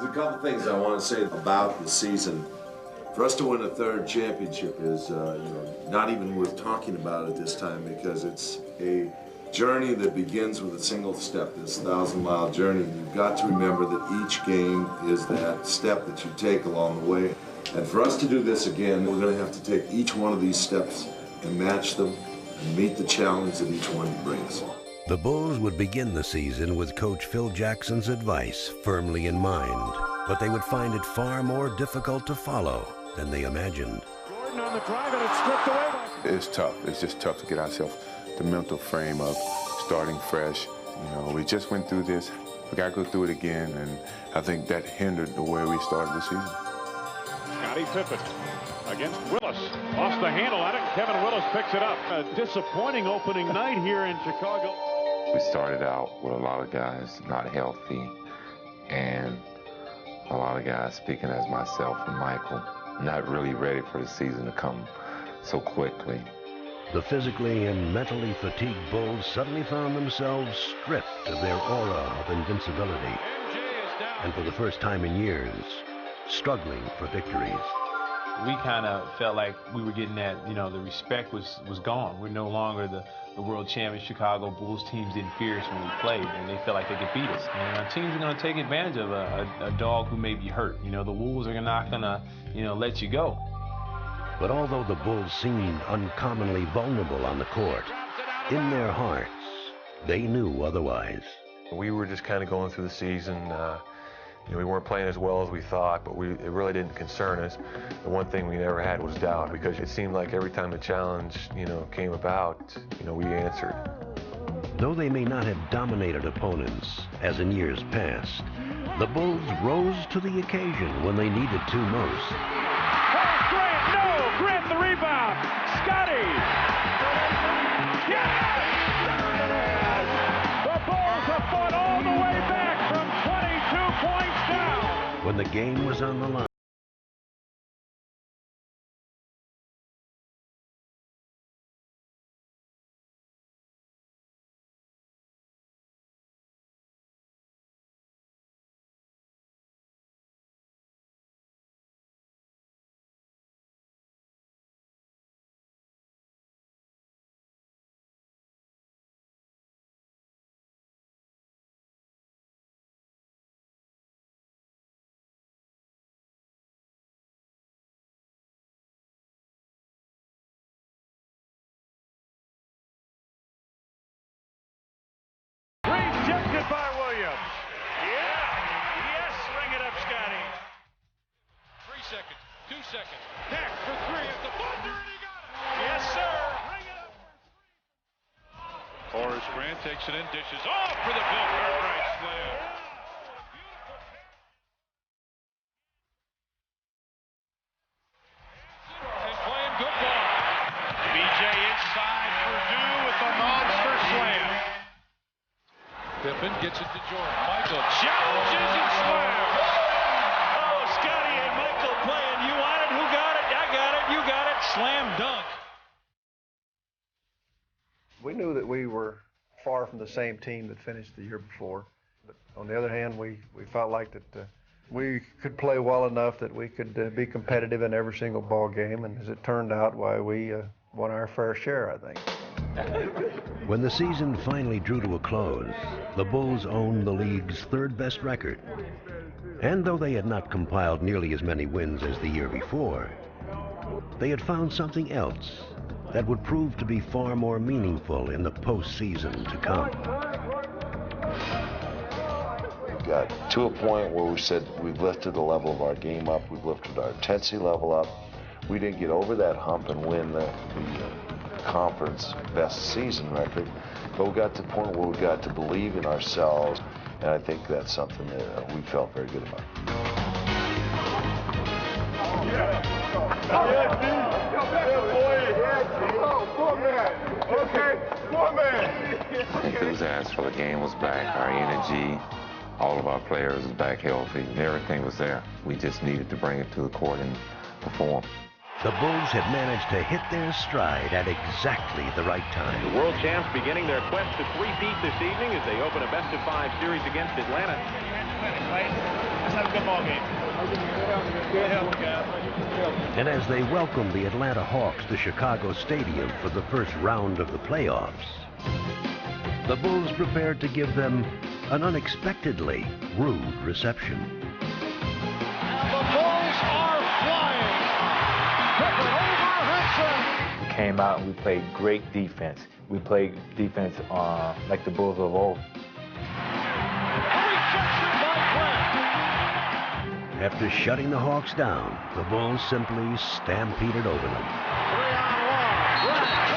There's a couple things I want to say about the season. For us to win a third championship is, not even worth talking about at this time, because it's a journey that begins with a single step, this 1,000-mile journey. You've got to remember that each game is that step that you take along the way. And for us to do this again, we're going to have to take each one of these steps and match them and meet the challenge that each one brings. The Bulls would begin the season with Coach Phil Jackson's advice firmly in mind, but they would find it far more difficult to follow than they imagined. Gordon on the drive, and it's stripped away. It's tough. It's just tough to get ourselves the mental frame of starting fresh. We just went through this. We got to go through it again, and I think that hindered the way we started the season. Scottie Pippen against Willis. Lost the handle at it. Kevin Willis picks it up. A disappointing opening night here in Chicago. We started out with a lot of guys not healthy, and a lot of guys, speaking as myself and Michael, not really ready for the season to come so quickly. The physically and mentally fatigued Bulls suddenly found themselves stripped of their aura of invincibility, and for the first time in years, struggling for victories. We kind of felt like we were getting that, the respect was gone. We're no longer the world champion Chicago Bulls. Teams didn't fear us when we played, and they felt like they could beat us. And teams are going to take advantage of a dog who may be hurt. The Wolves are not going to, let you go. But although the Bulls seemed uncommonly vulnerable on the court, in their hearts, they knew otherwise. We were just kind of going through the season. We weren't playing as well as we thought, but it really didn't concern us. The one thing we never had was doubt, because it seemed like every time the challenge, came about, we answered. Though they may not have dominated opponents, as in years past, the Bulls rose to the occasion when they needed to most. Grant, no! Grant the rebound! Scottie! Yes! The Bulls have fought all the way back from 22 points down. When the game was on the line. Rejected by Williams. Yeah. Yes, ring it up, Scottie. 3 seconds, 2 seconds. Back for three at the buzzer, and he got it. Yes, sir. Ring it up for three. Horace Grant takes it in, dishes off for the Bill Cartwright slam. And playing good ball. BJ inside for Dew with the monster slam. Pippen gets it to Jordan. Michael Challenges and slams. Oh, Scottie and Michael playing. You want it? Who got it? I got it. You got it. Slam dunk. We knew that we were far from the same team that finished the year before. But on the other hand, we felt like that we could play well enough that we could be competitive in every single ball game. And as it turned out, we won our fair share, I think. When the season finally drew to a close, the Bulls owned the league's third-best record. And though they had not compiled nearly as many wins as the year before, they had found something else that would prove to be far more meaningful in the postseason to come. We got to a point where we said we've lifted the level of our game up, we've lifted our intensity level up. We didn't get over that hump and win the conference best season record, but we got to the point where we got to believe in ourselves, and I think that's something that we felt very good about. Enthusiasm for the game was back. Our energy, all of our players was back healthy. Everything was there. We just needed to bring it to the court and perform. The Bulls had managed to hit their stride at exactly the right time. The world champs beginning their quest to three-peat this evening as they open a best-of-5 series against Atlanta. Let's have a good ball game. And as they welcome the Atlanta Hawks to Chicago Stadium for the first round of the playoffs, the Bulls prepared to give them an unexpectedly rude reception. And the Bulls are flying. Pippen over Henson. We came out and we played great defense. We played defense like the Bulls of old. After shutting the Hawks down, the Bulls simply stampeded over them. 3-on-1. Grant goes for long.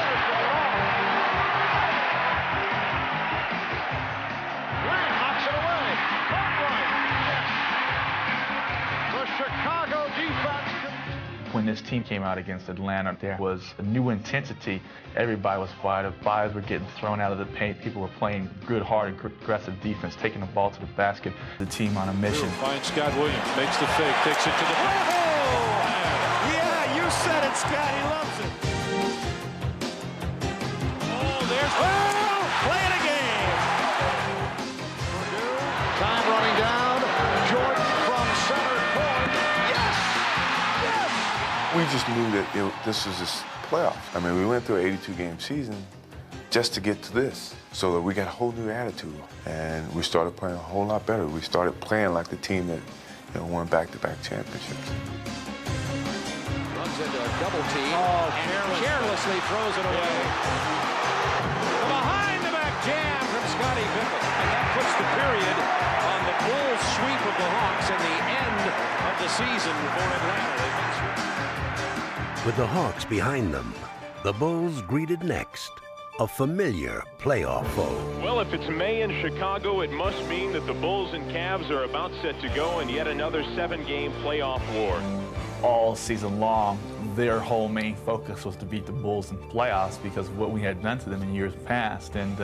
Grant knocks it away. Cartwright. Yes. The Chicago defense. When this team came out against Atlanta, there was a new intensity. Everybody was fired up. Bodies were getting thrown out of the paint. People were playing good, hard, aggressive defense, taking the ball to the basket. The team on a mission. Finds Scott Williams, makes the fake, takes it to the... Oh! Yeah, you said it, Scott. He loves it. Oh, there's... Oh! Play it again. Time running down. Jordan from center court. Yes! Yes! We just knew that this was just playoffs. I mean, we went through an 82-game season just to get to this. So that we got a whole new attitude, and we started playing a whole lot better. We started playing like the team that won back-to-back championships. Runs into a double team. Oh, carelessly throws it away. Behind-the-back jam from Scottie Pippen. And that puts the period on the Bulls sweep of the Hawks and the end of the season for Atlanta. With the Hawks behind them, the Bulls greeted next a familiar playoff foe. Well, if it's May in Chicago, it must mean that the Bulls and Cavs are about set to go in yet another 7-game playoff war. All season long, their whole main focus was to beat the Bulls in playoffs because of what we had done to them in years past. And,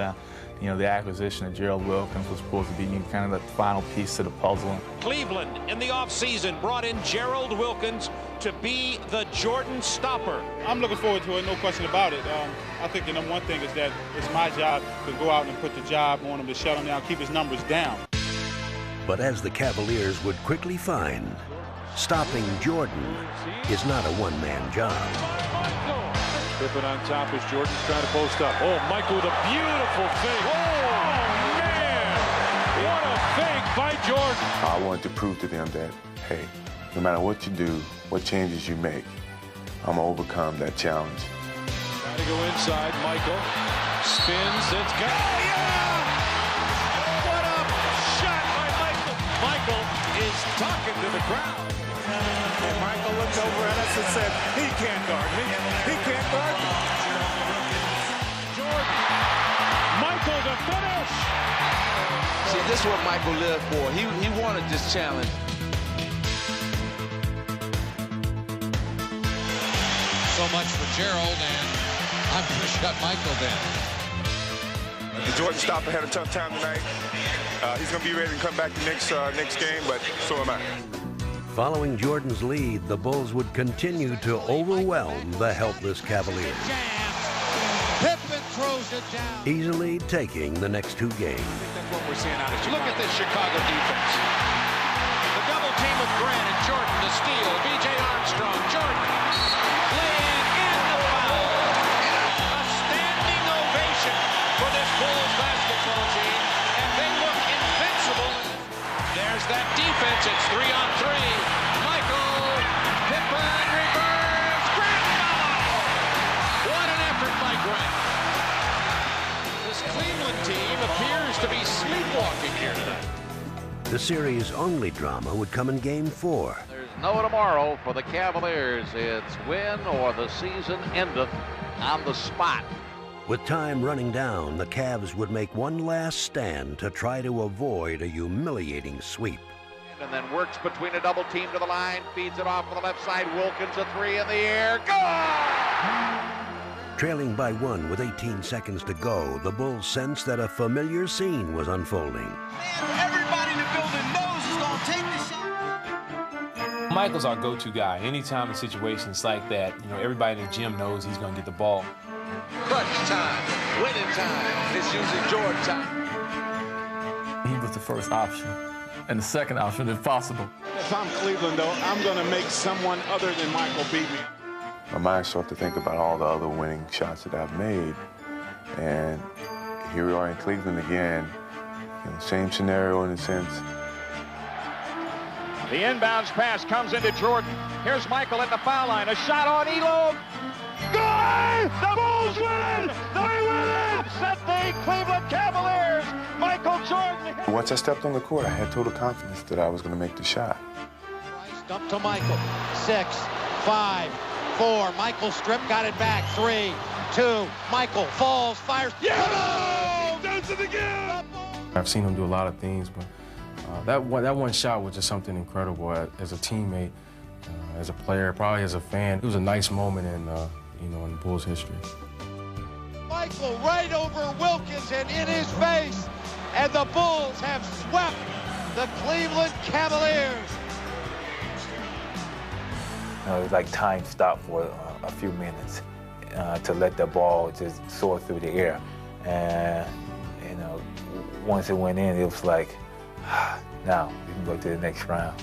the acquisition of Gerald Wilkins was supposed to be kind of the final piece to the puzzle. Cleveland in the offseason brought in Gerald Wilkins to be the Jordan stopper. I'm looking forward to it, no question about it. I think the number one thing is that it's my job to go out and put the job on him to shut him down, keep his numbers down. But as the Cavaliers would quickly find, stopping Jordan is not a one-man job. Pippen on top as Jordan's trying to post up. Oh, Michael with a beautiful fake. Oh, man! What a fake by Jordan. I wanted to prove to them that, hey, no matter what you do, what changes you make, I'm going to overcome that challenge. Trying to go inside. Michael spins. It's got. Oh, yeah! What a shot by Michael. Michael is talking to the crowd. And Michael looked over at us and said, he can't guard me. He can't guard me. Jordan. Michael to finish. See, this is what Michael lived for. He wanted this challenge. So much for Gerald, and I'm going to shut Michael down. Jordan Stopper had a tough time tonight. He's going to be ready to come back the next game, but so am I. Following Jordan's lead, the Bulls would continue to overwhelm the helpless Cavaliers, Pippen throws it down. easily taking the next 2 games. That's what we're seeing out of Chicago. Look at this Chicago defense. The double team with Grant and Jordan, the steal. B.J. Armstrong, Jordan. Laying in the foul. A standing ovation for this Bulls basketball team, and they look invincible. There's that defense. It's 3-on-3. Michael Pippen reverse. Grant foul. What an effort by Grant. This Cleveland team appears to be sleepwalking here tonight. The series' only drama would come in Game 4. There's no tomorrow for the Cavaliers. It's win or the season endeth on the spot. With time running down, the Cavs would make one last stand to try to avoid a humiliating sweep. And then works between a double team to the line, feeds it off to the left side. Wilkins, a 3 in the air. Good! Trailing by 1 with 18 seconds to go, the Bulls sensed that a familiar scene was unfolding. Everybody in the building knows he's going to take the shot. Michael's our go-to guy. Anytime in situations like that, everybody in the gym knows he's going to get the ball. Clutch time, winning time. It's usually Jordan time. He was the first option. And the second option, if possible. If I'm Cleveland, though, I'm going to make someone other than Michael beat me. My mind started to think about all the other winning shots that I've made. And here we are in Cleveland again. You know, same scenario in a sense. The inbounds pass comes into Jordan. Here's Michael at the foul line. A shot on Elo. Good! The Bulls win! They win! Set the Cleveland Cavaliers. Michael Jordan. Once I stepped on the court, I had total confidence that I was going to make the shot. Up to Michael. 6, 5, 4. Michael strip, got it back. 3, 2. Michael falls, fires. Yeah! Does it again! I've seen him do a lot of things, but that one shot was just something incredible as a teammate, as a player, probably as a fan. It was a nice moment in, in Bulls history. Michael right over Wilkins and in his face, and the Bulls have swept the Cleveland Cavaliers. It was like time stopped for a few minutes to let the ball just soar through the air. And, once it went in, it was like, now we can go to the next round.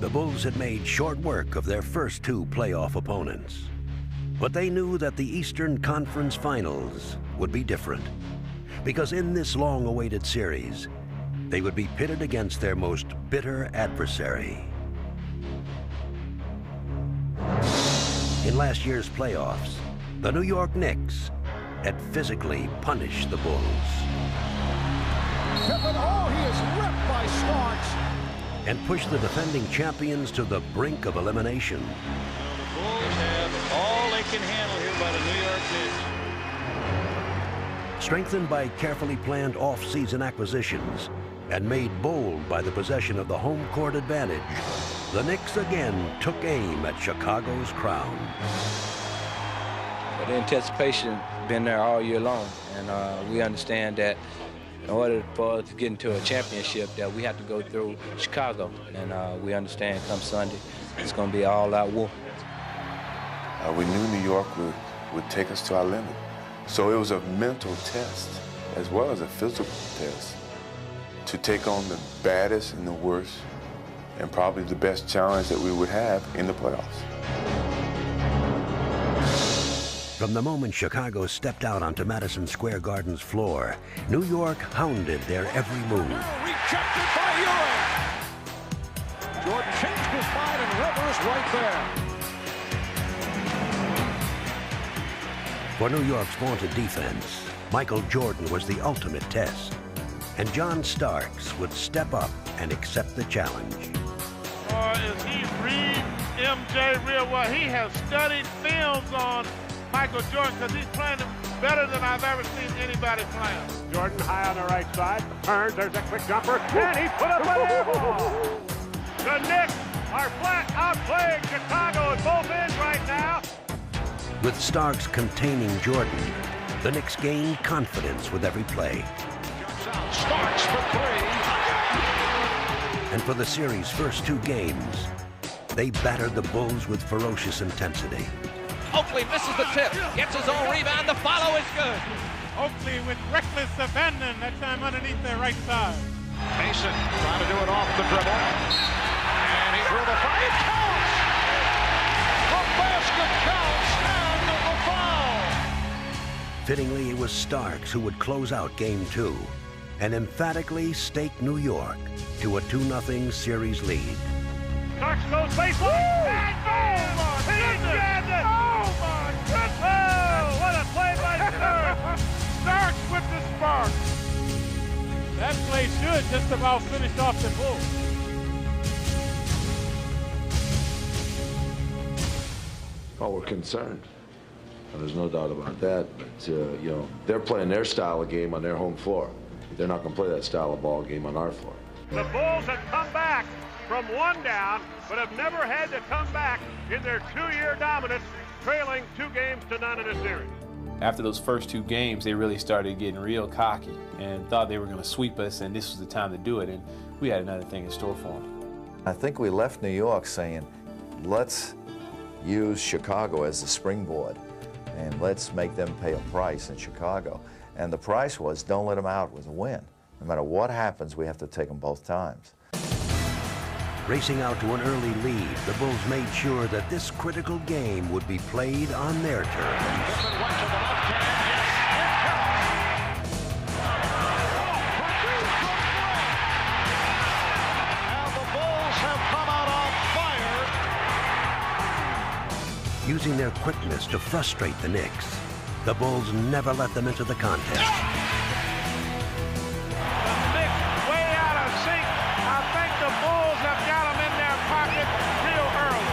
The Bulls had made short work of their first two playoff opponents. But they knew that the Eastern Conference Finals would be different. Because in this long-awaited series, they would be pitted against their most bitter adversary. In last year's playoffs, the New York Knicks had physically punished the Bulls. Pippen, he is ripped by Starks. And pushed the defending champions to the brink of elimination. The Bulls have all they can handle here by the New York Knicks. Strengthened by carefully planned off-season acquisitions and made bold by the possession of the home court advantage, the Knicks again took aim at Chicago's crown. But the anticipation been there all year long, and we understand that in order for us to get into a championship, that we have to go through Chicago, and we understand come Sunday it's going to be an all-out war. We knew New York would take us to our limit, so it was a mental test as well as a physical test to take on the baddest and the worst, and probably the best challenge that we would have in the playoffs. From the moment Chicago stepped out onto Madison Square Garden's floor, New York hounded their every move. Rejected by Ewing. Jordan changed his mind and Rivers right there. For New York's vaunted defense, Michael Jordan was the ultimate test. And John Starks would step up and accept the challenge. Or is he read MJ real well? He has studied films on Michael Jordan because he's playing better than I've ever seen anybody playing. Jordan high on the right side, turns, there's a quick jumper, and he put up an air ball. The Knicks are flat outplaying Chicago at both ends right now. With Starks containing Jordan, the Knicks gained confidence with every play. Starks for 3. And for the series' first two games, they battered the Bulls with ferocious intensity. Oakley misses the tip, gets his own rebound, the follow is good. Oakley with reckless abandon, that time underneath their right side. Mason trying to do it off the dribble. And he threw the foul. It counts! The basket counts and the foul. Fittingly, it was Starks who would close out Game 2 and emphatically stake New York to a 2-0 series lead. Starks goes baseline. And boom! He grabbed it! Oh my goodness! Oh, what a play by Starks! Starks with the spark. That play should just about finish off the Bulls. Oh, we're concerned. There's no doubt about that. But, they're playing their style of game on their home floor. They're not going to play that style of ball game on our floor. The Bulls have come back from one down, but have never had to come back in their 2-year dominance, trailing 2-0 in a series. After those first two games, they really started getting real cocky and thought they were going to sweep us, and this was the time to do it, and we had another thing in store for them. I think we left New York saying, let's use Chicago as a springboard, and let's make them pay a price in Chicago. And the price was don't let them out with a win. No matter what happens, we have to take them both times. Racing out to an early lead, the Bulls made sure that this critical game would be played on their terms. Using their quickness to frustrate the Knicks, the Bulls never let them into the contest. The Knicks way out of sync. I think the Bulls have got them in their pocket real early.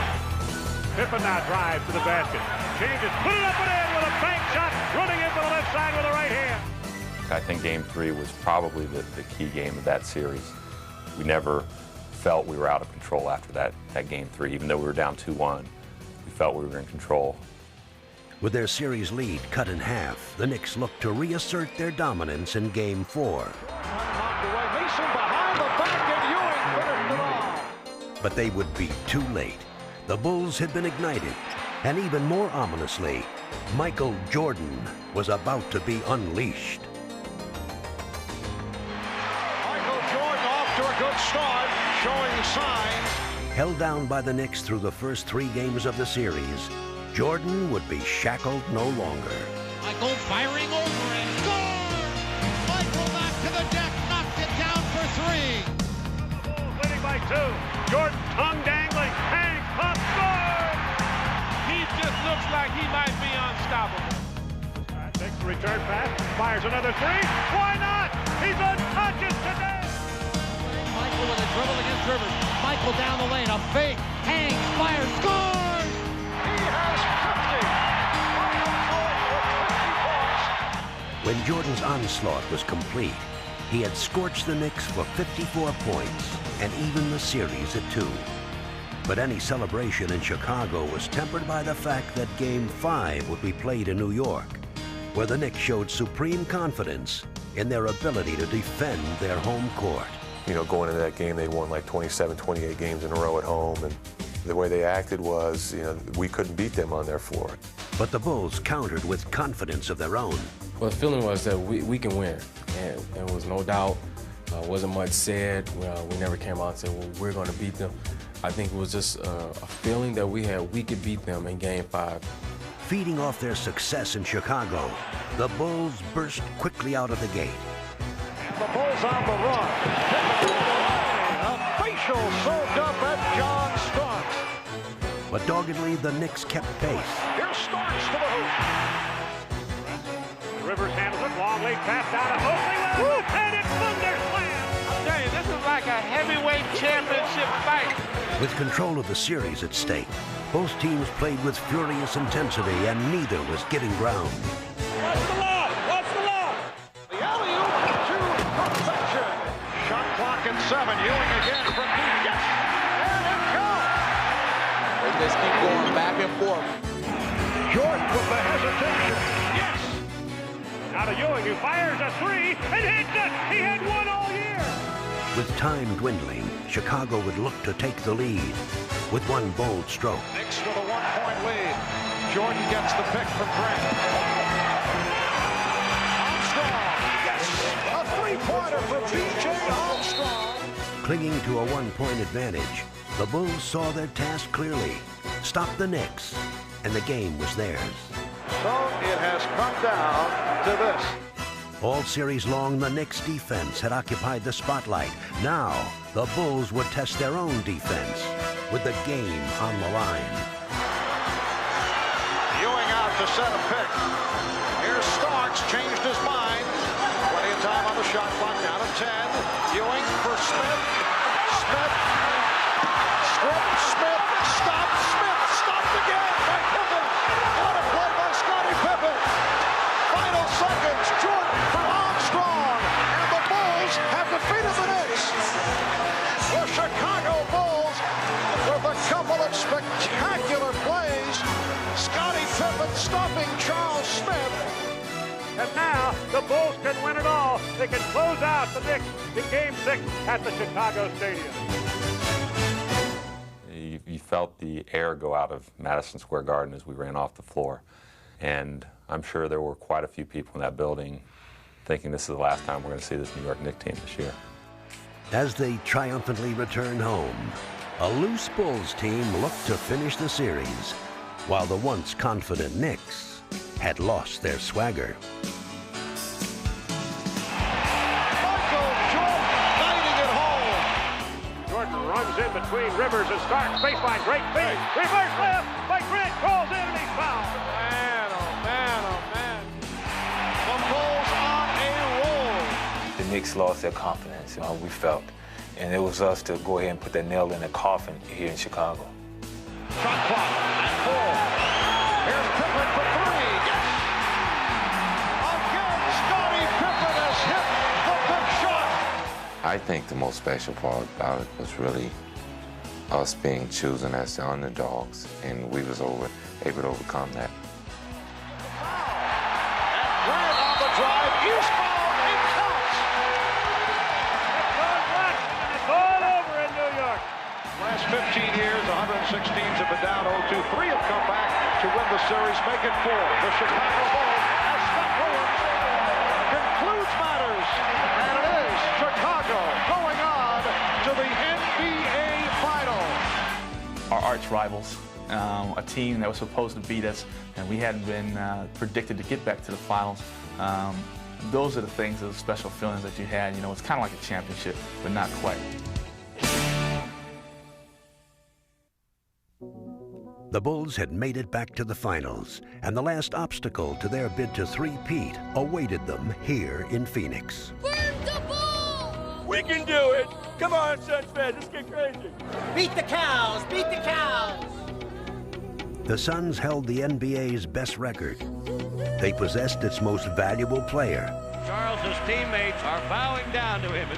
Pippen now drives to the basket. Changes, put it up and in with a bank shot, running in for the left side with the right hand. I think Game 3 was probably the key game of that series. We never felt we were out of control after that Game 3, even though we were down 2-1. We felt we were in control. With their series lead cut in half, the Knicks looked to reassert their dominance in Game 4. But they would be too late. The Bulls had been ignited, and even more ominously, Michael Jordan was about to be unleashed. Michael Jordan off to a good start, showing signs. Held down by the Knicks through the first 3 games of the series, Jordan would be shackled no longer. Michael firing over and score! Michael back to the deck, knocked it down for 3. Bulls leading by 2. Jordan tongue dangling, hang, pump, score! He just looks like he might be unstoppable. All right, takes the return pass, fires another 3. Why not? He's unconscious today. Michael with a dribble against Rivers. Michael down the lane, a fake, hangs, fires, scores! He has 50. When Jordan's onslaught was complete, he had scorched the Knicks for 54 points and even the series at 2. But any celebration in Chicago was tempered by the fact that Game 5 would be played in New York, where the Knicks showed supreme confidence in their ability to defend their home court. You know, going into that game, they won like 27, 28 games in a row at home, and the way they acted was, you know, we couldn't beat them on their floor. But the Bulls countered with confidence of their own. Well, the feeling was that we can win, and there was no doubt. Wasn't much said. We never came out and said, well, we're going to beat them. I think it was just a feeling that we had we could beat them in Game 5. Feeding off their success in Chicago, the Bulls burst quickly out of the gate. The Bulls on the run. A facial soaked up at John Starks. But doggedly, the Knicks kept pace. Here's Starks to the hoop. Rivers handles it, long lead pass down to Oakley, and it's thunderslam. I'm telling you, this is like a heavyweight championship fight. With control of the series at stake, both teams played with furious intensity, and neither was giving ground. What's the law? What's the law? The alley-oop to perfection. Shot clock at 7. Ewing again from deep. Yes! And it counts. They just keep going back and forth. Jordan with the hesitation. Yes! Now to Ewing, who fires a 3 and hits it. He had 1 all year. With time dwindling, Chicago would look to take the lead with one bold stroke. Knicks with a 1-point lead. Jordan gets the pick from Grant. Armstrong. Yes! A 3-pointer for B.J. Armstrong. Clinging to a 1-point advantage, the Bulls saw their task clearly. Stop the Knicks, and the game was theirs. So it has come down to this. All series long, the Knicks' defense had occupied the spotlight. Now, the Bulls would test their own defense with the game on the line. Ewing out to set a pick. Here's Starks, changed his mind. Plenty of time on the shot clock, down to 10. Ewing for Smith. Smith. Stripped. Smith. Stopped. Smith. Stopped again by Pippen. What a play by Scottie Pippen. Final seconds. Jordan for Armstrong. And the Bulls have defeated the Knicks. The Chicago Bulls with a couple of spectacular plays. Scottie Pippen stopping Charles Smith. And now the Bulls can win it all. They can close out the Knicks in Game 6 at the Chicago Stadium. You felt the air go out of Madison Square Garden as we ran off the floor. And I'm sure there were quite a few people in that building thinking this is the last time we're going to see this New York Knicks team this year. As they triumphantly return home, a loose Bulls team looked to finish the series, while the once confident Knicks had lost their swagger. Runs in between Rivers and Starks. Baseline, great feed. Reverse left by Grant. Calls in and he's fouled. Man, oh man, oh man. The Bulls on a roll. The Knicks lost their confidence, we felt. And it was us to go ahead and put that nail in the coffin here in Chicago. Shot clock at 4. Here's Pippen for 3. Yes! Again, Scottie Pippen has hit the big shot. I think the most special part about it was really us being chosen as the underdogs, and we was able to overcome that. And Grant on the drive, is fouled, it counts. It's all over in New York. Last 15 years, 106 teams have been down 0-2. 3 have come back to win the series, make it 4. The Chicago Bulls, as Scott Williams concludes matters, and it is Chicago going on to the NBA Finals. Our arch rivals, a team that was supposed to beat us, and we hadn't been predicted to get back to the finals. Those are the things, those special feelings that you had. You know, it's kind of like a championship, but not quite. The Bulls had made it back to the finals, and the last obstacle to their bid to three-peat awaited them here in Phoenix. We can do it. Come on, Suns fans, let's get crazy. Beat the cows, beat the cows. The Suns held the NBA's best record. They possessed its most valuable player. Charles's teammates are bowing down to him.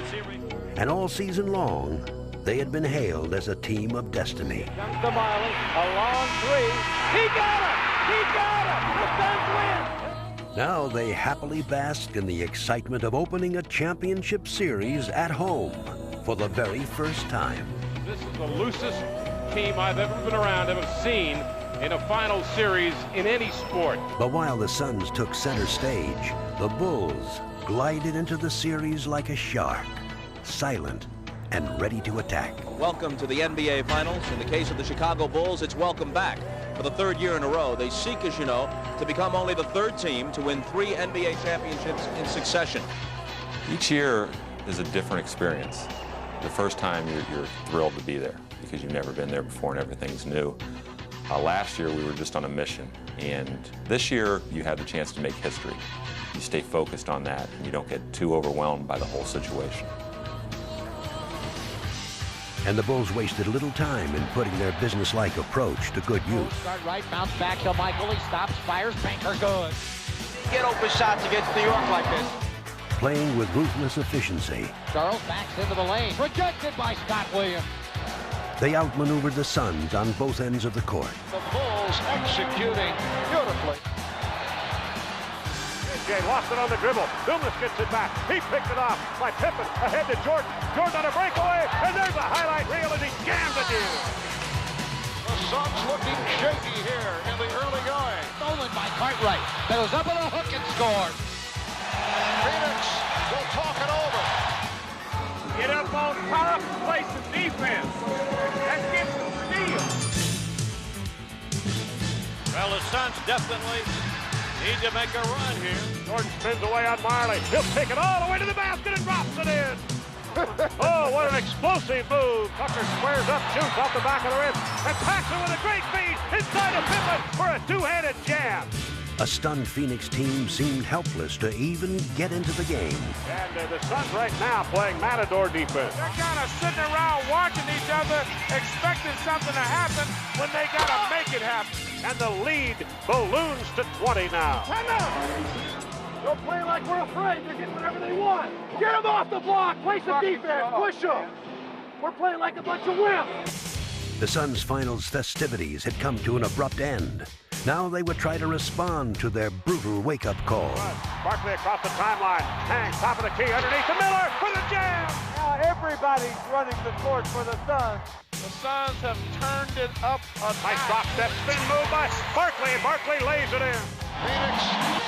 And all season long, they had been hailed as a team of destiny. Comes to Miley, a long 3. He got it! He got it! The Suns win! Now they happily bask in the excitement of opening a championship series at home for the very first time. This is the loosest team I've ever been around, ever seen in a final series in any sport. But while the Suns took center stage, the Bulls glided into the series like a shark, silent and ready to attack. Welcome to the NBA Finals. In the case of the Chicago Bulls, it's welcome back. For the 3rd year in a row, they seek, as you know, to become only the 3rd team to win 3 NBA championships in succession. Each year is a different experience. The first time you're thrilled to be there because you've never been there before and everything's new. Last year we were just on a mission, and this year you have the chance to make history. You stay focused on that and you don't get too overwhelmed by the whole situation. And the Bulls wasted little time in putting their business-like approach to good use. Start right, bounce back to Michael. He stops, fires, banker, good. Get open shots against New York like this. Playing with ruthless efficiency. Charles backs into the lane. Rejected by Scott Williams. They outmaneuvered the Suns on both ends of the court. The Bulls executing beautifully. Jay lost it on the dribble. Dumas gets it back. He picked it off by Pippen. Ahead to Jordan. Jordan on a breakaway. And there's a highlight reel as he jams it in. The Suns looking shaky here in the early going. Stolen by Cartwright. Goes up on a hook and scores. Phoenix will talk it over. Get up on top, play some defense. Let's get some steals. Well, the Suns definitely need to make a run here. Jordan spins away on Marley. He'll take it all the way to the basket and drops it in. Oh, what an explosive move. Tucker squares up, shoots off the back of the rim, and packs it with a great feed inside of Pippen for a two-handed jab. A stunned Phoenix team seemed helpless to even get into the game. And the Suns right now playing Matador defense. They're kind of sitting around watching each other, expecting something to happen when they got to make it happen. And the lead balloons to 20 now. Time out! Don't play like we're afraid. They're getting whatever they want. Get them off the block. Play some defense. Push them. We're playing like a bunch of wimps. The Suns' finals festivities had come to an abrupt end. Now they would try to respond to their brutal wake-up call. Barkley across the timeline. Hangs top of the key underneath the Miller for the jam. Now everybody's running the court for the Suns. The Suns have turned it up a nice drop step spin move by Barkley, and Barkley lays it in. Phoenix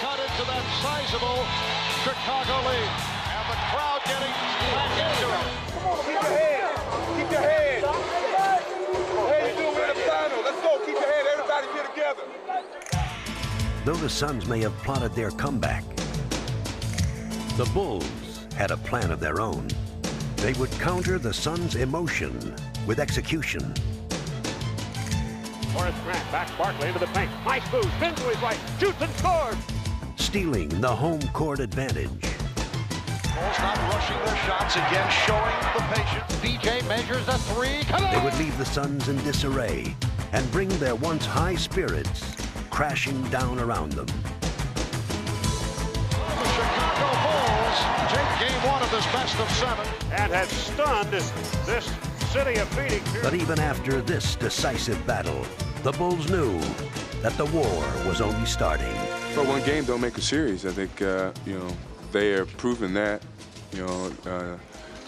cut into that sizable Chicago lead. And the crowd getting back into it. Come on, keep your head. Keep your head. Hey, you doing in the final? Let's go. Keep your head. Everybody here together. Though the Suns may have plotted their comeback, the Bulls had a plan of their own. They would counter the Suns' emotion with execution. Horace Grant backs Barkley into the paint. Nice move, spins to his right, shoots and scores. Stealing the home court advantage. Bulls not rushing their shots, again showing the patience. BJ measures a three. They would leave the Suns in disarray and bring their once high spirits crashing down around them. The Chicago Bulls take game one of this best of 7. And had stunned this city of Phoenix. But even after this decisive battle, the Bulls knew that the war was only starting. But one game don't make a series. I think, you know, they are proving that, you know.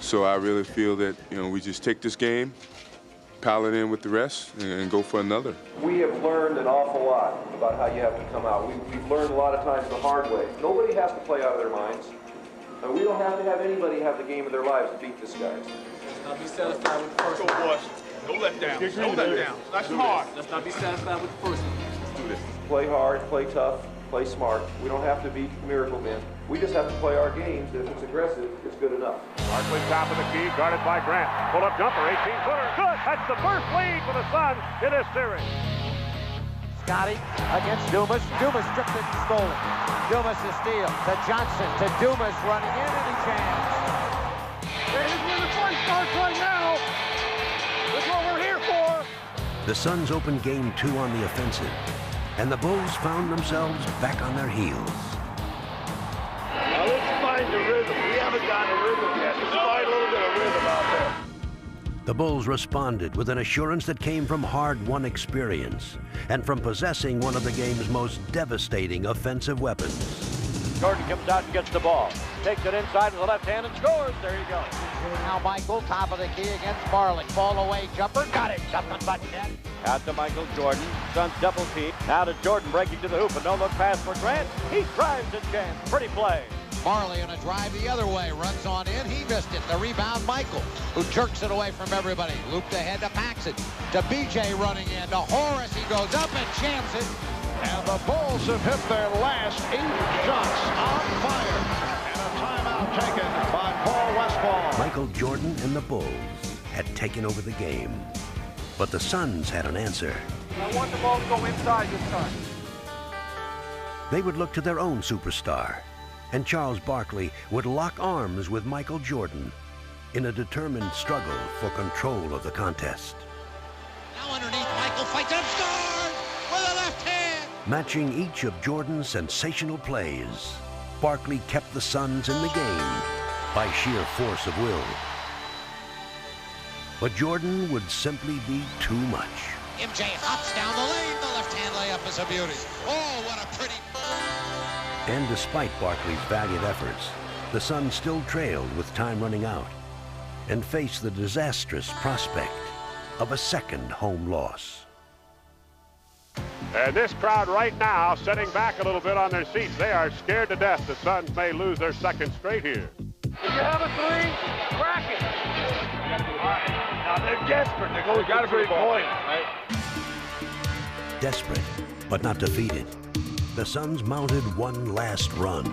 So I really feel that, you know, we just take this game, pile it in with the rest, and go for another. We have learned an awful lot about how you have to come out. We've learned a lot of times the hard way. Nobody has to play out of their minds. We don't have to have anybody have the game of their lives to beat this guy. Let's not be satisfied with the first one. Go, boys. No letdown. No letdown. That's hard. Let's not be satisfied with the first one. Let's do this. Play hard, play tough, play smart. We don't have to be miracle men. We just have to play our games, and if it's aggressive, it's good enough. Barkley top of the key, guarded by Grant. Pull-up jumper, 18-footer. Good! That's the first lead for the Suns in this series. Scotty against Dumas. Dumas stripped it and stole it. Dumas to steal. To Johnson. To Dumas running in, and he jams. This is where the fun starts right now. That's what we're here for. The Suns opened game 2 on the offensive, and the Bulls found themselves back on their heels. Now let's find the rhythm. We haven't got a rhythm yet. Let's find a little bit of rhythm out there. The Bulls responded with an assurance that came from hard-won experience and from possessing one of the game's most devastating offensive weapons. Jordan comes out and gets the ball. Takes it inside with the left hand and scores. There you go. Now Michael, top of the key against Barley. Fall away jumper. Got it. Nothing but net. Out to Michael Jordan. Suns double team. Now to Jordan breaking to the hoop. A no-look pass for Grant. He drives and jams. Pretty play. Marley on a drive the other way, runs on in, he missed it. The rebound, Michael, who jerks it away from everybody. Looped ahead to Paxson, to BJ running in, to Horace, he goes up and jams it. And the Bulls have hit their last 8 shots on fire. And a timeout taken by Paul Westphal. Michael Jordan and the Bulls had taken over the game, but the Suns had an answer. I want the ball to go inside this time. They would look to their own superstar, and Charles Barkley would lock arms with Michael Jordan in a determined struggle for control of the contest. Now underneath, Michael fights up, scores with a left hand. Matching each of Jordan's sensational plays, Barkley kept the Suns in the game by sheer force of will. But Jordan would simply be too much. MJ hops down the lane. The left-hand layup is a beauty. Oh, what a pretty... And despite Barkley's valiant efforts, the Suns still trailed with time running out and faced the disastrous prospect of a second home loss. And this crowd right now sitting back a little bit on their seats. They are scared to death the Suns may lose their second straight here. If you have a three, crack it. Now they're desperate. They're going to great point. Right? Desperate, but not defeated, the Suns mounted one last run.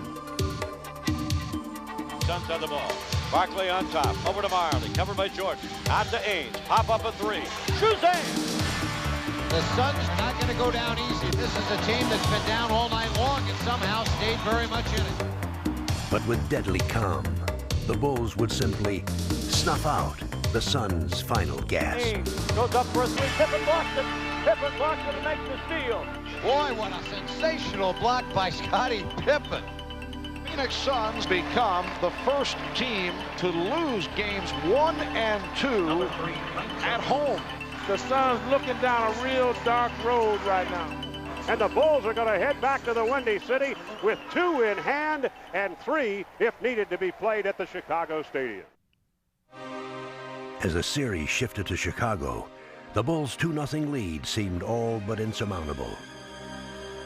Suns on the ball. Barkley on top. Over to Marley. Covered by Jordan. Out to Ainge. Pop up a three. Shazam! The Suns not going to go down easy. This is a team that's been down all night long and somehow stayed very much in it. But with deadly calm, the Bulls would simply snuff out the Suns' final gasp. Ainge goes up for a three. Pippen blocks it. Pippen blocks it and makes the steal. Boy, what a sensational block by Scottie Pippen. Phoenix Suns become the first team to lose games 1 and 2 at home. The Suns looking down a real dark road right now. And the Bulls are going to head back to the Windy City with 2 in hand and 3, if needed, to be played at the Chicago Stadium. As the series shifted to Chicago, the Bulls' 2-0 lead seemed all but insurmountable.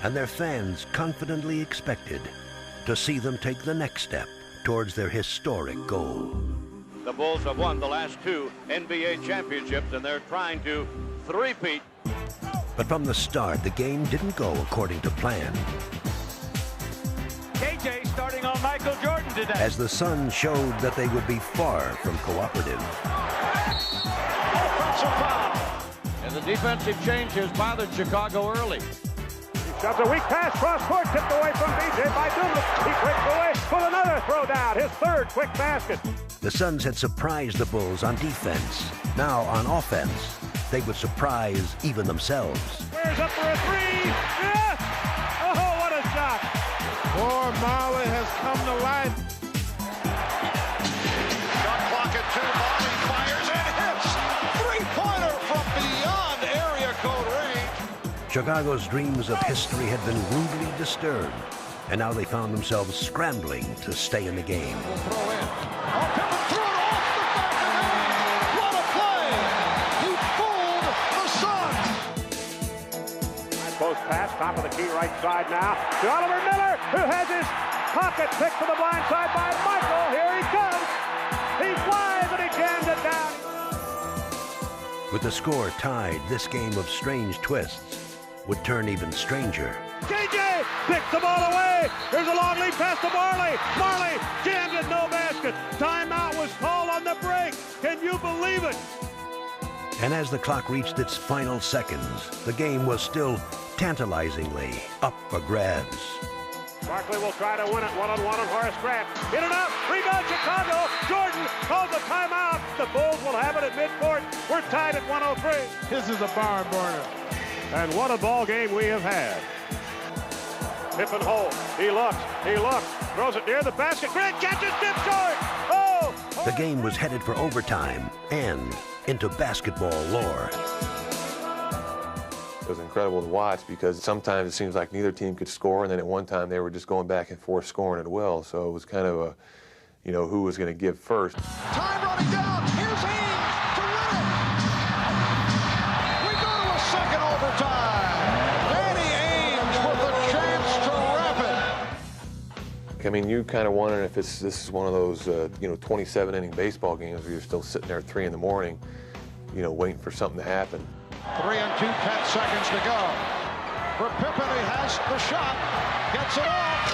and their fans confidently expected to see them take the next step towards their historic goal. The Bulls have won the last 2 NBA championships, and they're trying to three-peat. But from the start, the game didn't go according to plan. KJ starting on Michael Jordan today. As the Suns showed that they would be far from cooperative. Offensive foul. And the defensive change has bothered Chicago early. He shoves a weak pass cross court, tipped away from BJ by Douglas. He breaks away with another throw down, his third quick basket. The Suns had surprised the Bulls on defense. Now on offense, they would surprise even themselves. Squares up for a three. Yes! Oh, what a shot. Boy, Marley has come to life. Shot clock at 2. Marley fires and hits. Three-pointer from beyond area code range. Chicago's dreams of history had been rudely disturbed, and now they found themselves scrambling to stay in the game. Throw in. Oh, Pippen threw it off the back of the net. What a play. He fooled the Suns. High post pass, top of the key right side now to Oliver Miller, who has his pocket picked to the blind side by Michael. Here he comes. He flies and he jams it down. With the score tied, this game of strange twists would turn even stranger. KJ picks the ball away. There's a long lead pass to Marley. Marley jams it, no basket. Timeout was called on the break. Can you believe it? And as the clock reached its final seconds, the game was still tantalizingly up for grabs. Barkley will try to win it one-on-one on Horace Grant. In and out, rebound Chicago. Jordan calls a timeout. The Bulls will have it at midcourt. We're tied at 103. This is a barn burner. And what a ball game we have had. Pippen holds. He looks, throws it near the basket. Grant catches, dip short. Oh! The game was headed for overtime and into basketball lore. It was incredible to watch because sometimes it seems like neither team could score, and then at one time they were just going back and forth scoring at will. So it was kind of a, you know, who was going to give first. Time running down. Here's Ames to win it. We go to a second overtime. Danny Ames with a chance to wrap it. I mean, you kind of wondering if this is one of those, 27-inning baseball games where you're still sitting there at 3 in the morning, waiting for something to happen. 3 and 2, 10 seconds to go. For Pippen, he has the shot, gets it off,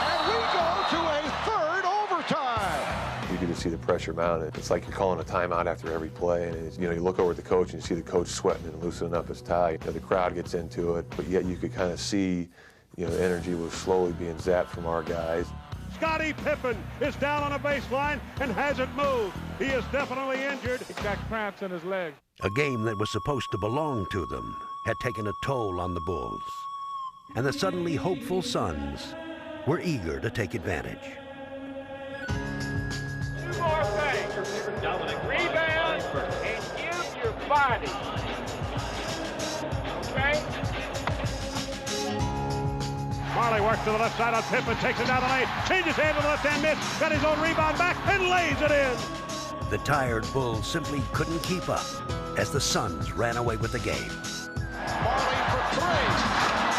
and we go to a third overtime. You can just see the pressure mounted. It's like you're calling a timeout after every play, and you look over at the coach and you see the coach sweating and loosening up his tie. The crowd gets into it, but yet you could kind of see, the energy was slowly being zapped from our guys. Scottie Pippen is down on a baseline and hasn't moved. He is definitely injured. He's got cramps in his leg. A game that was supposed to belong to them had taken a toll on the Bulls, and the suddenly hopeful Suns were eager to take advantage. 2 more things. Rebound and use your body. Okay? Marley works to the left side on Pippen, takes it down the lane, changes hand to the left-hand miss, got his own rebound back, and lays it in. The tired Bulls simply couldn't keep up as the Suns ran away with the game. Marley for 3.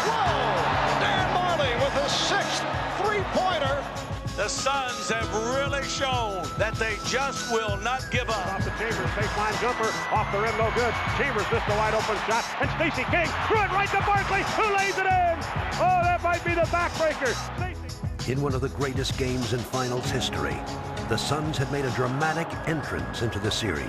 Whoa! Dan Marley with his 6th three-pointer. The Suns have really shown that they just will not give up. Off the Chambers baseline jumper, off the rim, no good. Chambers missed a wide open shot, and Stacey King threw it right to Barkley, who lays it in. Oh, that might be the backbreaker. In one of the greatest games in finals history, the Suns had made a dramatic entrance into the series.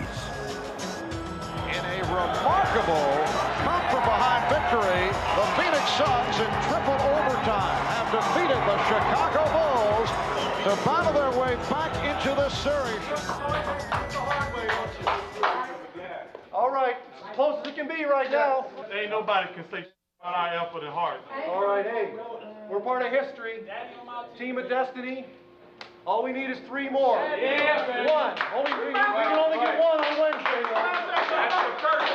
In a remarkable come-from-behind victory, the Phoenix Suns in triple overtime have defeated the Chicago Bulls to battle their way back into this series. All right, as close as it can be right now. Ain't nobody can say about our effort and heart. All right, hey, we're part of history. Team of destiny. All we need is 3 more. Yeah, 1. We can only get 1 on Wednesday. That's the first.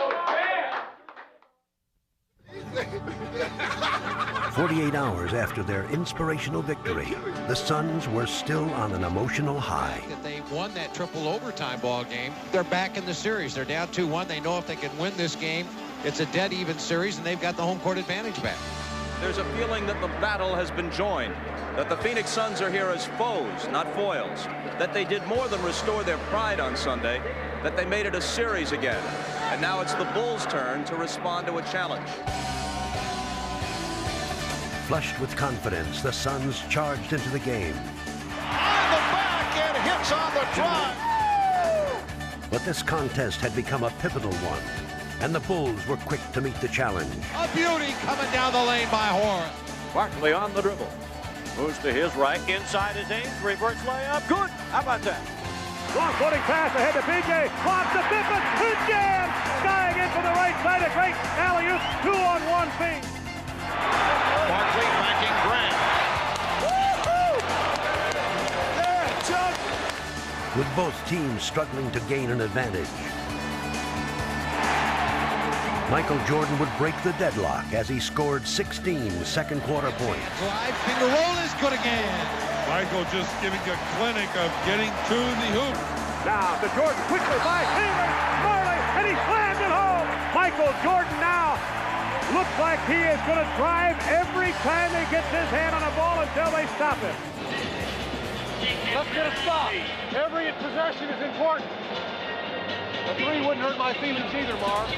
48 hours after their inspirational victory, the Suns were still on an emotional high. If they won that triple overtime ball game, they're back in the series. They're down 2-1. They know if they can win this game, it's a dead even series, and they've got the home court advantage back. there's a feeling that the battle has been joined, that the Phoenix Suns are here as foes, not foils, that they did more than restore their pride on Sunday, that they made it a series again. And now it's the Bulls' turn to respond to a challenge. Flushed with confidence, the Suns charged into the game. On the back and hits on the drive. But this contest had become a pivotal one, and the Bulls were quick to meet the challenge. A beauty coming down the lane by Horn. Barkley on the dribble. Moves to his right, inside his aim, reverse layup. Good. How about that? Long floating pass ahead to BJ. Lobs to Pippen. Good jam. Skying in from the right side. A great alley-oop. 2-on-1 feed. Barkley backing Grant. There, Chuck. With both teams struggling to gain an advantage, Michael Jordan would break the deadlock as he scored 16 second quarter points. Drive, finger roll is good again. Michael just giving a clinic of getting to the hoop. Now to Jordan, quickly by Taylor, Marley, and he slammed it home. Michael Jordan now looks like he is going to drive every time he gets his hand on a ball until they stop him. Let's get a stop. Every possession is important. The three wouldn't hurt my feelings either, Marv.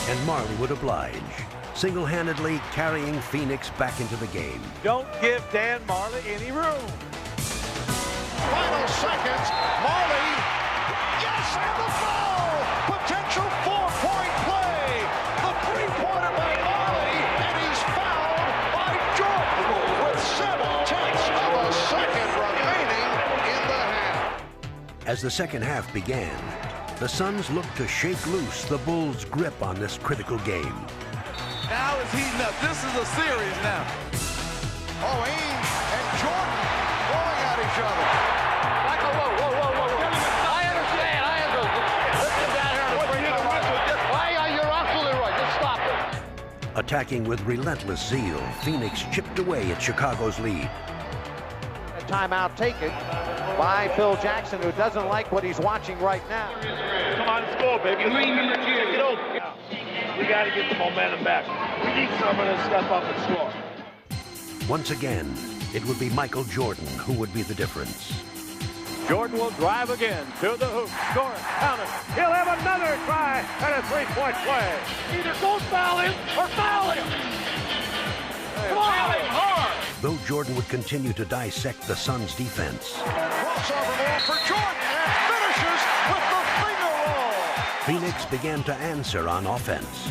And Marley would oblige, single-handedly carrying Phoenix back into the game. Don't give Dan Marley any room. Final seconds. Marley. Yes, and the foul. Potential four-point play. The three-pointer by Marley, and he's fouled by Jordan with 7/10 of a second remaining in the half. As the second half began, the Suns looked to shake loose the Bulls' grip on this critical game. Now it's heating up. This is a series now. Oh, Ainge and Jordan going at each other. Michael, whoa. I understand. Let's get down here and bring it. You're absolutely right. Just stop it. Attacking with relentless zeal, Phoenix chipped away at Chicago's lead. A timeout taken by Phil Jackson, who doesn't like what he's watching right now. Come on, score, baby. Get over. We got to get the momentum back. We need someone to step up and score. Once again, it would be Michael Jordan who would be the difference. Jordan will drive again to the hoop. Score it. Count it. He'll have another try at a three-point play. Either don't foul him or foul him. Come on, hard. Though Jordan would continue to dissect the Suns' defense, Crossover ball for Jordan and finishes with the finger roll. Phoenix began to answer on offense.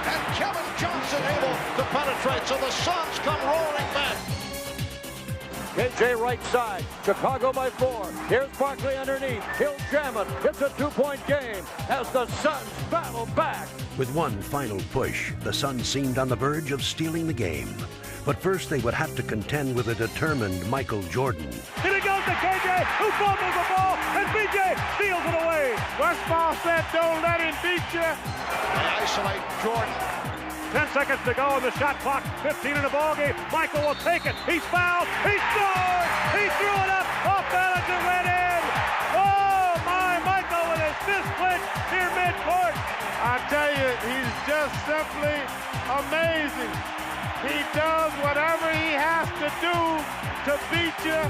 And Kevin Johnson able to penetrate, so the Suns come roaring back. KJ right side. Chicago by 4. Here's Barkley underneath. He'll jam it. It's a two-point game as the Suns battle back. With one final push, the Suns seemed on the verge of stealing the game. But first they would have to contend with a determined Michael Jordan. Here it goes to KJ, who fumbles the ball, and BJ steals it away. Westphal said, don't let him beat you. They isolate Jordan. 10 seconds to go on the shot clock. 15 in the ball game. Michael will take it. He's fouled. He scored. He threw it up. Off balance and went in. Oh, my. Michael with his fist clenched near midcourt. I tell you, he's just simply amazing. He does whatever he has to do to beat you.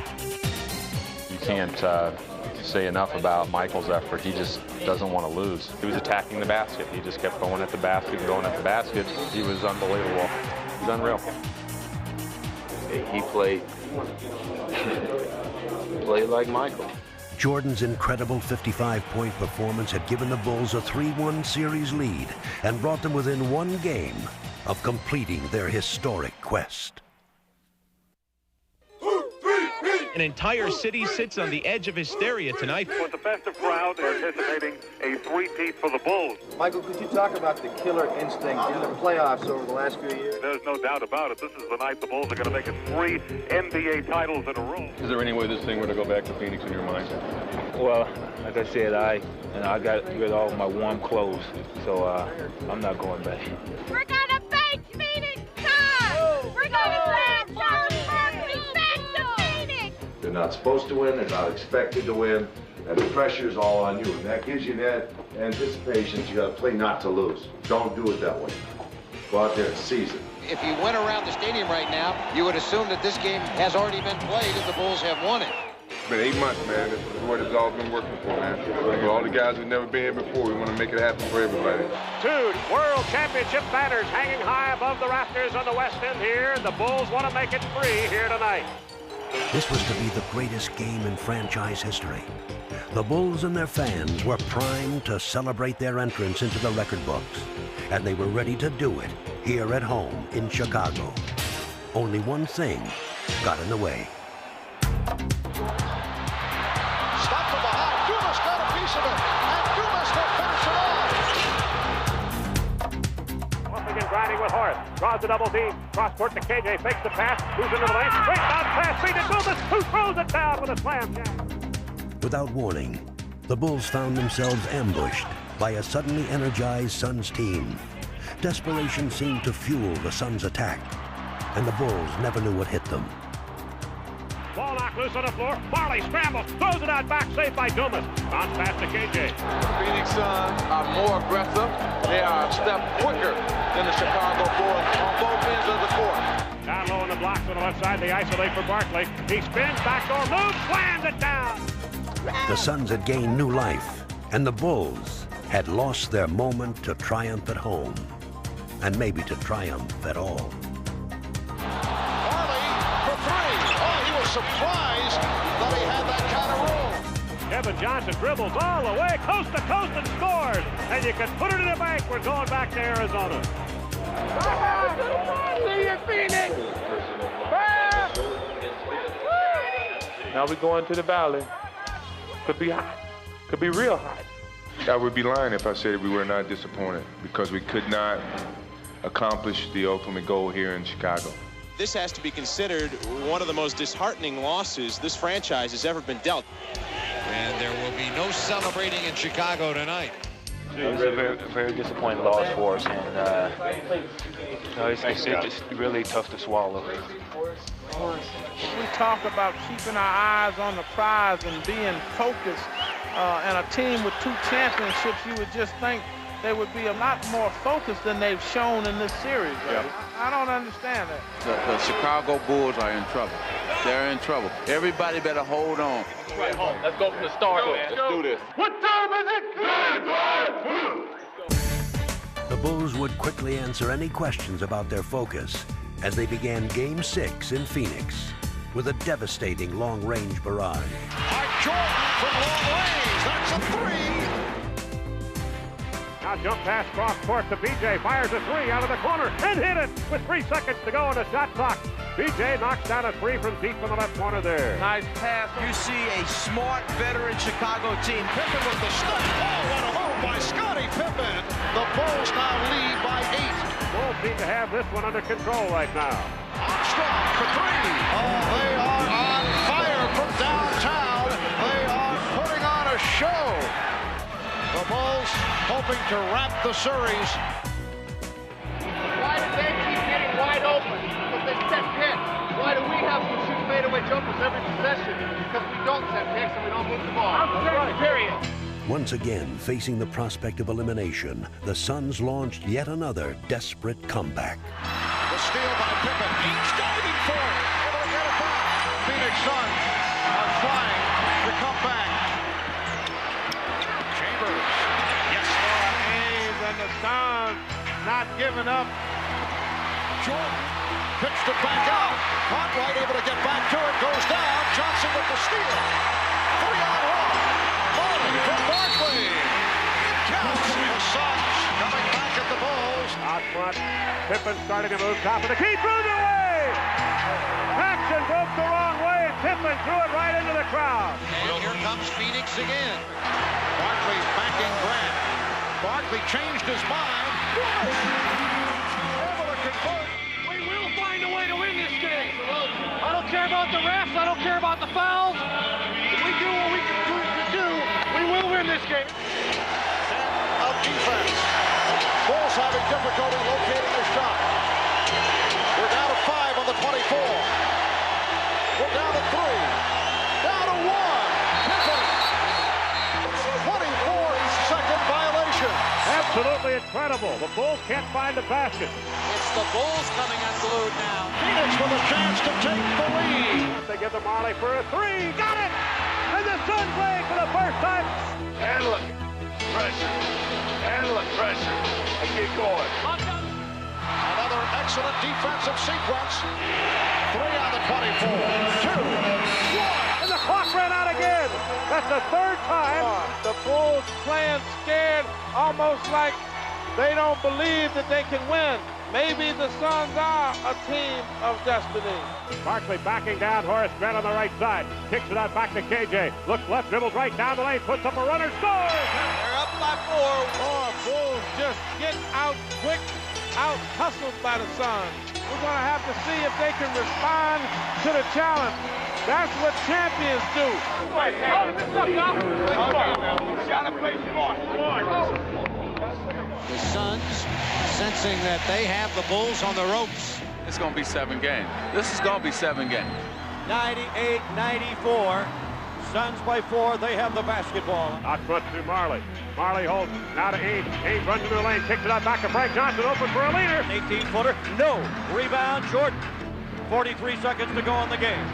You can't say enough about Michael's effort. He just doesn't want to lose. He was attacking the basket. He just kept going at the basket and going at the basket. He was unbelievable. He was unreal. He played like Michael. Jordan's incredible 55-point performance had given the Bulls a 3-1 series lead and brought them within one game of completing their historic quest. An entire city sits on the edge of hysteria tonight. With the festive crowd anticipating a three-peat for the Bulls. Michael, could you talk about the killer instinct in the playoffs over the last few years? There's no doubt about it. This is the night the Bulls are going to make it 3 NBA titles in a row. Is there any way this thing were to go back to Phoenix in your mind? Well, like I said, I got rid of all my warm clothes, so I'm not going back. We're gonna beat Phoenix, son! We're gonna send Charles Barkley back to Phoenix! They're not supposed to win, they're not expected to win, and the pressure is all on you. And that gives you that anticipation that you got to play not to lose. Don't do it that way. go out there and seize it. If you went around the stadium right now, you would assume that this game has already been played and the Bulls have won it. It's been 8 months, man. This is what it's all been working for, man. For all the guys who've never been here before, we want to make it happen for everybody. 2 World Championship banners hanging high above the rafters on the west end here. The Bulls want to make it 3 here tonight. This was to be the greatest game in franchise history. The Bulls and their fans were primed to celebrate their entrance into the record books, and they were ready to do it here at home in Chicago. Only one thing got in the way. Stop from behind. Dumas got a piece of it, and Dumas will finish it off. Once again grinding with Horace. Draws the double team. Cross court to KJ. Fakes the pass. Moves into the lane. Straight down pass. Feed to Dumas, who throws it down with a slam jam. Without warning, the Bulls found themselves ambushed by a suddenly energized Suns team. Desperation seemed to fuel the Suns' attack, and the Bulls never knew what hit them. Ball knocked loose on the floor. Marley scrambles, throws it out back, saved by Dumas. Bounce pass to KJ. The Phoenix Suns are more aggressive. They are a step quicker than the Chicago Bulls on both ends of the court. Down low on the blocks on the left side, they isolate for Barkley. He spins, backdoor move, slams it down. The Suns had gained new life, and the Bulls had lost their moment to triumph at home, and maybe to triumph at all. Marley for 3. Oh, he was surprised that he had that kind of room. Kevin Johnson dribbles all the way, coast to coast, and scores. And you can put it in the bank. We're going back to Arizona. See you, Phoenix! Now we're going to the Valley. Could be hot. Could be real hot. I would be lying if I said we were not disappointed, because we could not accomplish the ultimate goal here in Chicago. This has to be considered one of the most disheartening losses this franchise has ever been dealt. And there will be no celebrating in Chicago tonight. It was a very, very disappointing loss for us, and it's just really tough to swallow. We talk about keeping our eyes on the prize and being focused, and a team with 2 championships, you would just think they would be a lot more focused than they've shown in this series. Yeah. I don't understand that. The Chicago Bulls are in trouble. They're in trouble. Everybody better hold on. Right home. Let's go from the start, man. Let's do this. What time is it? The Bulls would quickly answer any questions about their focus as they began Game 6 in Phoenix with a devastating long-range barrage. Jordan from long range. That's a 3. Now jump pass cross court to BJ. Fires a 3 out of the corner and hit it with 3 seconds to go on the shot clock. BJ knocks down a 3 from deep in the left corner there. Nice pass. You see a smart veteran Chicago team. Pippen with the step. Oh, what a move by Scottie Pippen. The Bulls now lead by 8. Bulls seem to have this one under control right now. Armstrong for 3. Oh, they are on fire from downtown. They are putting on a show. The Bulls hoping to wrap the series. Why do they keep getting wide open? Because they set picks. Why do we have to shoot fadeaway jumpers every possession? Because we don't set picks and we don't move the ball. Right. Period. Once again, facing the prospect of elimination, the Suns launched yet another desperate comeback. The steal by Pippen. He's diving for it. Able to get it back. Phoenix Suns are trying to come back. Chambers. Yes. Hayes and the Suns not giving up. Jordan pitched it back out. Cartwright able to get back to it. Goes down. Johnson with the steal. 3-on-1. Marley from Barkley. It counts. The Suns coming back at the Bulls. Out front, Pippen starting to move top of the key, threw it away! Paxson broke the wrong way, and Pippen threw it right into the crowd. And here comes Phoenix again. Barkley backing Grant. Barkley changed his mind. Able to convert. We will find a way to win this game. I don't care about the refs. I don't care about the fouls. If we do what we can do, we will win this game. Of defense. Bulls having difficulty locating a shot. We're down to 5 on the 24. We're down to 3. Down to 1. Pippen. 24-second violation. Absolutely incredible. The Bulls can't find a basket. It's the Bulls coming unglued now. Phoenix with a chance to take the lead. They give to Marley for a three. Got it! And the Suns lead for the first time. And look, pressure. And look, pressure. And get going. Another excellent defensive sequence. 3 out of 24. 2, 1. And the clock ran out again. That's the third time. The Bulls playing scared, almost like they don't believe that they can win. Maybe the Suns are a team of destiny. Barkley backing down. Horace Grant on the right side. Kicks it out back to KJ. Looks left, dribbles right down the lane. Puts up a runner. Scores! They're up by 4. Oh, Bulls just get out quick. Out hustled by the Suns. We're going to have to see if they can respond to the challenge. That's what champions do. The Suns sensing that they have the Bulls on the ropes. It's going to be 7 games. This is going to be 7 games. 98-94. Suns by 4. They have the basketball. Out front to Marley. Marley holds. Now to Ames. Ames runs into the lane. Kicks it out back to Frank Johnson. Open for a leader. 18-footer. No. Rebound. Jordan. 43 seconds to go in the game.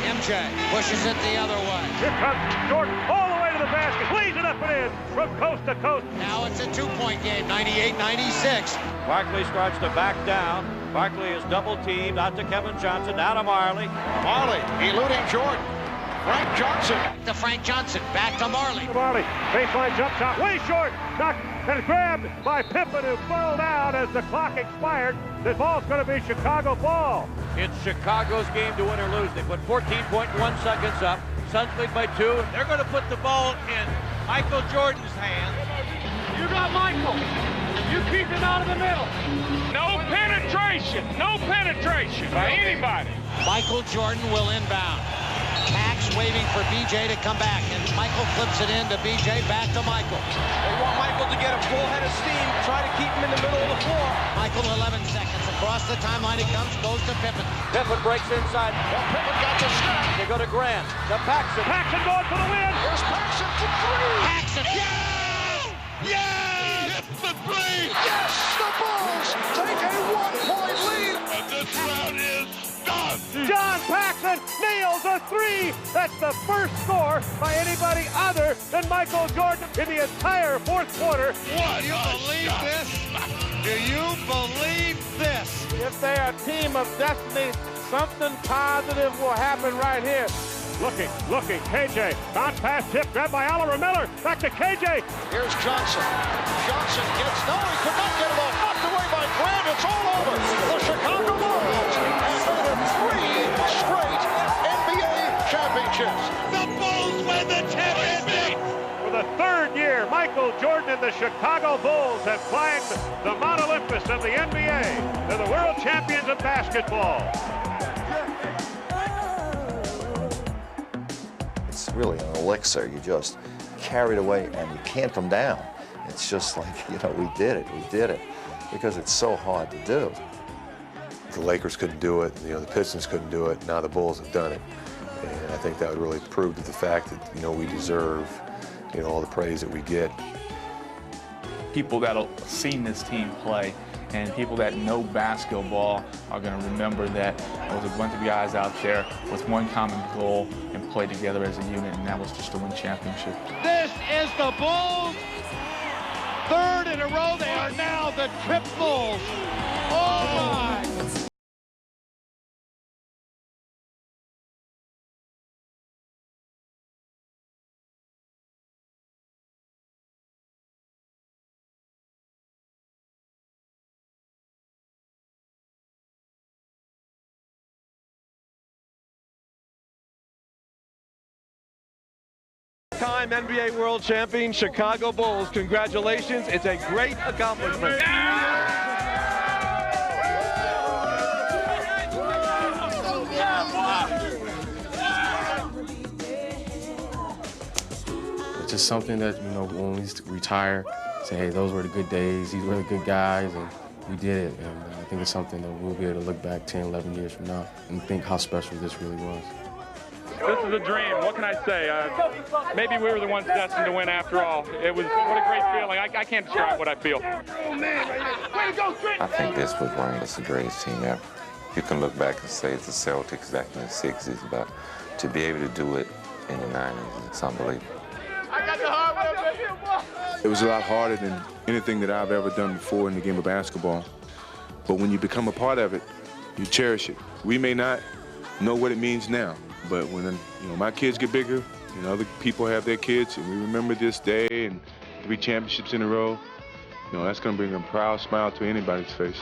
MJ pushes it the other way. Here comes Jordan all the way to the basket. Leads it up and in from coast to coast. Now it's a 2-point game. 98-96. Barkley starts to back down. Barkley is double teamed. Out to Kevin Johnson. Now to Marley. Marley eluding Jordan. Frank Johnson. To Frank Johnson. Back to Marley. Marley. Baseline jump shot. Way short. Knocked and grabbed by Pippen, who fell down as the clock expired. This ball's going to be Chicago ball. It's Chicago's game to win or lose. They put 14.1 seconds up. Suns lead by 2. They're going to put the ball in Michael Jordan's hands. You got Michael. You keep him out of the middle. No penetration. No penetration by anybody. Michael Jordan will inbound. Pax waving for BJ to come back, and Michael flips it in to BJ, back to Michael. They want Michael to get a full head of steam, try to keep him in the middle of the floor. Michael, 11 seconds. Across the timeline he comes, goes to Pippen. Pippen breaks inside. Well, Pippen got the snap. They go to Grant, to Paxson. Paxson going for the win. Here's Paxson for 3. Paxson. Yes! Yes! Hits the 3. Yes! The Bulls take a 1-point lead. And this round is done. John Paxson nails a 3. That's the first score by anybody other than Michael Jordan in the entire fourth quarter. What? Do you believe this? Do you believe this? If they're a team of destiny, something positive will happen right here. Looking, KJ, bounce pass tip, grabbed by Oliver Miller, back to KJ. Here's Johnson. Johnson gets, no, he could not get it off. Knocked away by Grant, it's all over. The Chicago Bulls have made 3 straight NBA championships. The Bulls win the championship. For the third year, Michael Jordan and the Chicago Bulls have climbed the Mount Olympus of the NBA. They're the world champions of basketball. It's really an elixir. You just carried away and you can't come down. It's just like, we did it because it's so hard to do. The Lakers couldn't do it, the Pistons couldn't do it, now the Bulls have done it. And I think that would really prove to the fact that, we deserve, all the praise that we get. People that have seen this team play and people that know basketball are going to remember that there was a bunch of guys out there with one common goal and play together as a unit, and that was just to win championships. This is the Bulls. Third in a row, they are now the Trip Bulls. Oh my! Time NBA World Champion Chicago Bulls. Congratulations. It's a great accomplishment. It's just something that, when we retire, say, hey, those were the good days. These were the good guys, and we did it. And I think it's something that we'll be able to look back 10, 11 years from now and think how special this really was. This is a dream. What can I say? Maybe we were the ones destined to win after all. It was what a great feeling. I can't describe what I feel. I think this was ranked as the greatest team ever. You can look back and say it's the Celtics back in the 60s, but to be able to do it in the 90s, it's unbelievable. It was a lot harder than anything that I've ever done before in the game of basketball. But when you become a part of it, you cherish it. We may not know what it means now, but when my kids get bigger and other people have their kids, and we remember this day and 3 championships in a row, that's going to bring a proud smile to anybody's face.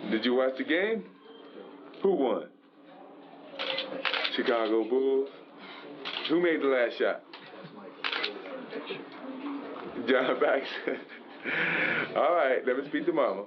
Did you watch the game? Who won? Chicago Bulls. Who made the last shot? John Baxter. All right, let me speak to Mama.